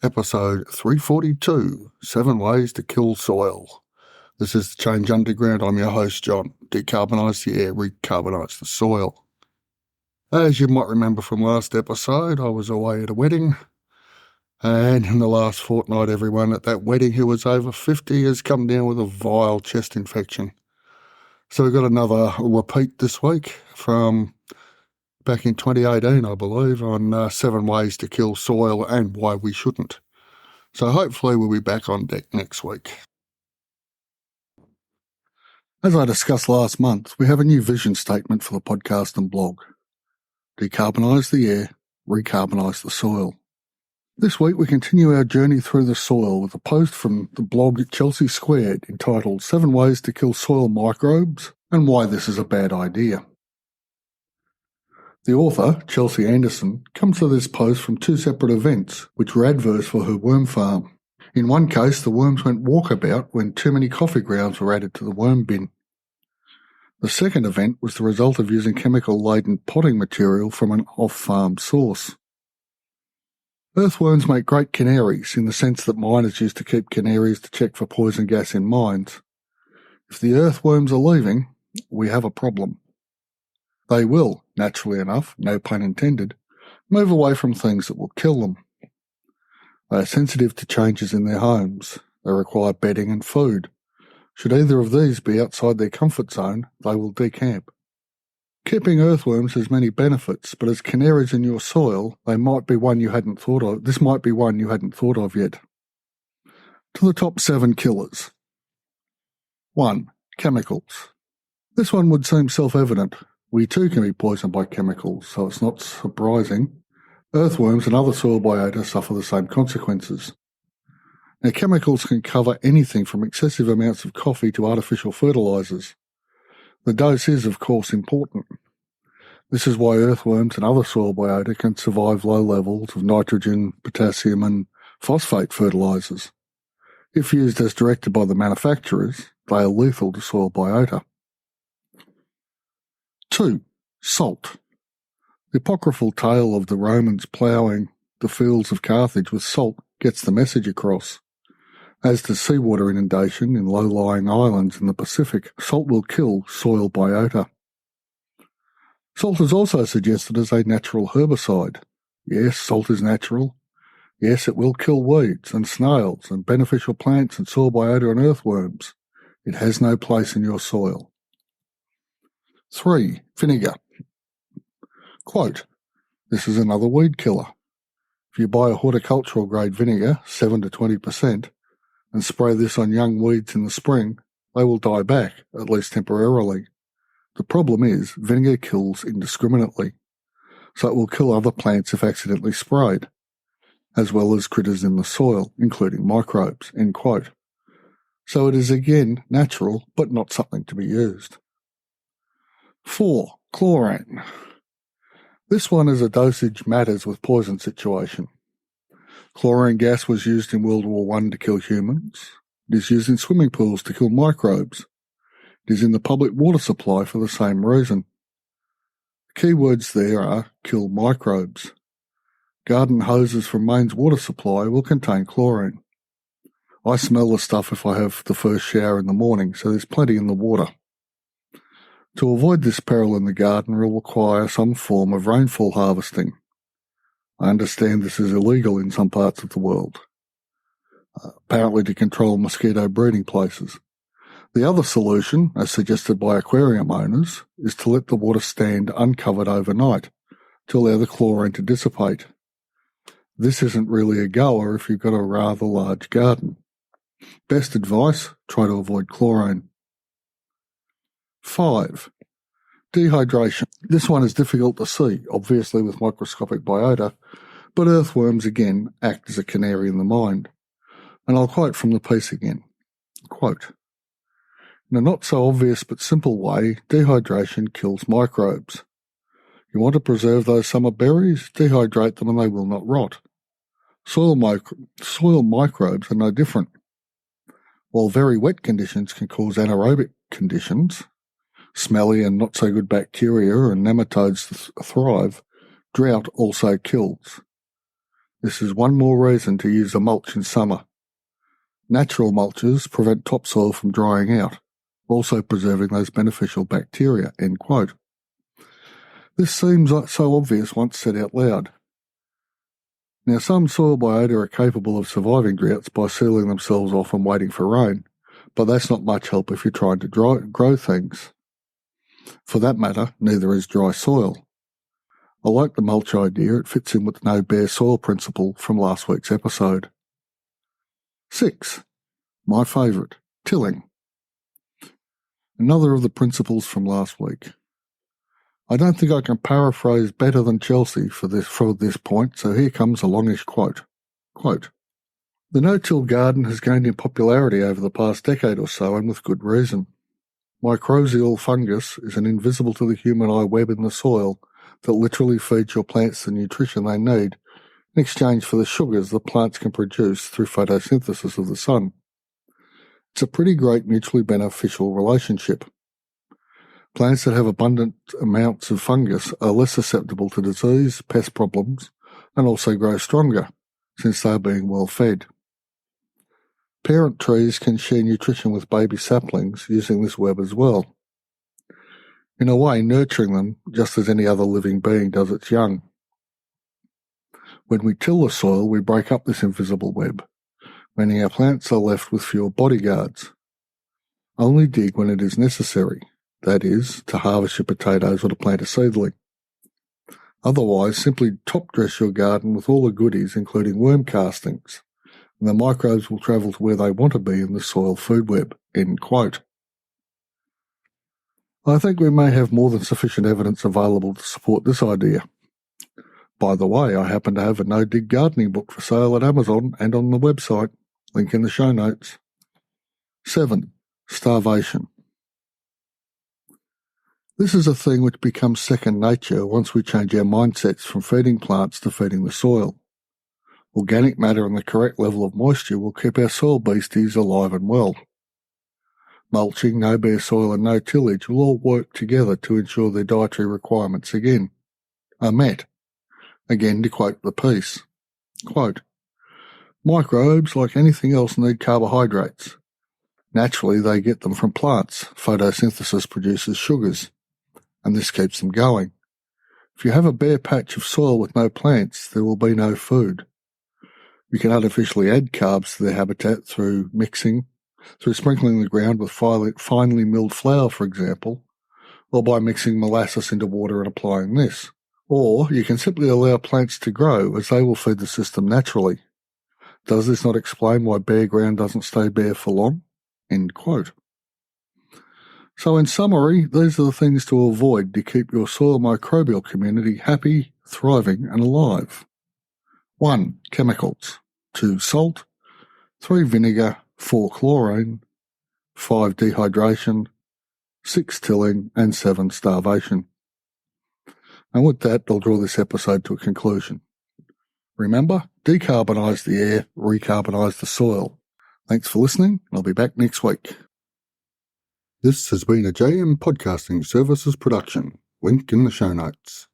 Episode 342, 7 Ways to Kill Soil. This is Change Underground. I'm your host, John. Decarbonise the air, recarbonise the soil. As you might remember from last episode, I was away at a wedding, and in the last fortnight, everyone at that wedding who was over 50 has come down with a vile chest infection. So we've got another repeat this week from back in 2018, I believe, on 7 ways to kill soil and why we shouldn't. So hopefully we'll be back on deck next week. As I discussed last month, we have a new vision statement for the podcast and blog. Decarbonise the air, recarbonise the soil. This week we continue our journey through the soil with a post from the blog Chelsea Squared entitled 7 Ways to Kill Soil Microbes and Why This is a Bad Idea. The author, Chelsea Anderson, comes to this post from two separate events which were adverse for her worm farm. In one case, the worms went walkabout when too many coffee grounds were added to the worm bin. The second event was the result of using chemical-laden potting material from an off-farm source. Earthworms make great canaries in the sense that miners used to keep canaries to check for poison gas in mines. If the earthworms are leaving, we have a problem. They will, naturally enough, no pun intended, move away from things that will kill them. They are sensitive to changes in their homes. They require bedding and food. Should either of these be outside their comfort zone, they will decamp. Keeping earthworms has many benefits, but as canaries in your soil, this might be one you hadn't thought of yet. To the top 7 killers. 1. Chemicals. This one would seem self-evident. We too can be poisoned by chemicals, so it's not surprising. Earthworms and other soil biota suffer the same consequences. Now, chemicals can cover anything from excessive amounts of coffee to artificial fertilisers. The dose is, of course, important. This is why earthworms and other soil biota can survive low levels of nitrogen, potassium and phosphate fertilisers. If used as directed by the manufacturers, they are lethal to soil biota. 2. Salt. The apocryphal tale of the Romans ploughing the fields of Carthage with salt gets the message across. As does seawater inundation in low-lying islands in the Pacific, salt will kill soil biota. Salt is also suggested as a natural herbicide. Yes, salt is natural. Yes, it will kill weeds and snails and beneficial plants and soil biota and earthworms. It has no place in your soil. 3. Vinegar. Quote, this is another weed killer. If you buy a horticultural grade vinegar, 7 to 20%, and spray this on young weeds in the spring, they will die back, at least temporarily. The problem is vinegar kills indiscriminately, so it will kill other plants if accidentally sprayed, as well as critters in the soil, including microbes, end quote. So it is again natural, but not something to be used. 4. Chlorine. This one is a dosage matters with poison situation. Chlorine gas was used in World War I to kill humans. It is used in swimming pools to kill microbes. It is in the public water supply for the same reason. The key words there are kill microbes. Garden hoses from mains water supply will contain chlorine. I smell the stuff if I have the first shower in the morning, so there's plenty in the water. To avoid this peril in the garden will require some form of rainfall harvesting. I understand this is illegal in some parts of the world, apparently to control mosquito breeding places. The other solution, as suggested by aquarium owners, is to let the water stand uncovered overnight to allow the chlorine to dissipate. This isn't really a goer if you've got a rather large garden. Best advice, try to avoid chlorine. 5. Dehydration. This one is difficult to see, obviously with microscopic biota, but earthworms again act as a canary in the mine. And I'll quote from the piece again. Quote, in a not so obvious but simple way, dehydration kills microbes. You want to preserve those summer berries? Dehydrate them and they will not rot. Soil microbes are no different. While very wet conditions can cause anaerobic conditions, smelly and not so good bacteria and nematodes thrive, drought also kills. This is one more reason to use a mulch in summer. Natural mulches prevent topsoil from drying out, also preserving those beneficial bacteria, end quote. This seems so obvious once said out loud. Now, some soil biota are capable of surviving droughts by sealing themselves off and waiting for rain, but that's not much help if you're trying to grow things. For that matter, neither is dry soil. I like the mulch idea. It fits in with the no bare soil principle from last week's episode. 6. My favourite, tilling. Another of the principles from last week. I don't think I can paraphrase better than Chelsea for this point, so here comes a longish quote. Quote, "The no-till garden has gained in popularity over the past decade or so, and with good reason. Mycorrhizal fungus is an invisible to the human eye web in the soil that literally feeds your plants the nutrition they need in exchange for the sugars the plants can produce through photosynthesis of the sun. It's a pretty great mutually beneficial relationship. Plants that have abundant amounts of fungus are less susceptible to disease, pest problems, and also grow stronger, since they are being well fed. Parent trees can share nutrition with baby saplings using this web as well. In a way, nurturing them just as any other living being does its young. When we till the soil, we break up this invisible web, meaning our plants are left with fewer bodyguards. Only dig when it is necessary, that is, to harvest your potatoes or to plant a seedling. Otherwise, simply top-dress your garden with all the goodies, including worm castings, and the microbes will travel to where they want to be in the soil food web." End quote. I think we may have more than sufficient evidence available to support this idea. By the way, I happen to have a no-dig gardening book for sale at Amazon and on the website, link in the show notes. 7. Starvation. This is a thing which becomes second nature once we change our mindsets from feeding plants to feeding the soil. Organic matter and the correct level of moisture will keep our soil beasties alive and well. Mulching, no bare soil and no tillage will all work together to ensure their dietary requirements are met. Again, to quote the piece, quote, "Microbes, like anything else, need carbohydrates. Naturally, they get them from plants. Photosynthesis produces sugars, and this keeps them going. If you have a bare patch of soil with no plants, there will be no food. You can artificially add carbs to their habitat through sprinkling the ground with finely milled flour, for example, or by mixing molasses into water and applying this. Or you can simply allow plants to grow, as they will feed the system naturally. Does this not explain why bare ground doesn't stay bare for long?" End quote. So in summary, these are the things to avoid to keep your soil microbial community happy, thriving and alive. 1. Chemicals. 2. Salt. 3. Vinegar. 4. Chlorine. 5. Dehydration. 6. Tilling. And 7. Starvation. And with that, I'll draw this episode to a conclusion. Remember, decarbonise the air, recarbonise the soil. Thanks for listening, and I'll be back next week. This has been a JM Podcasting Services production. Link in the show notes.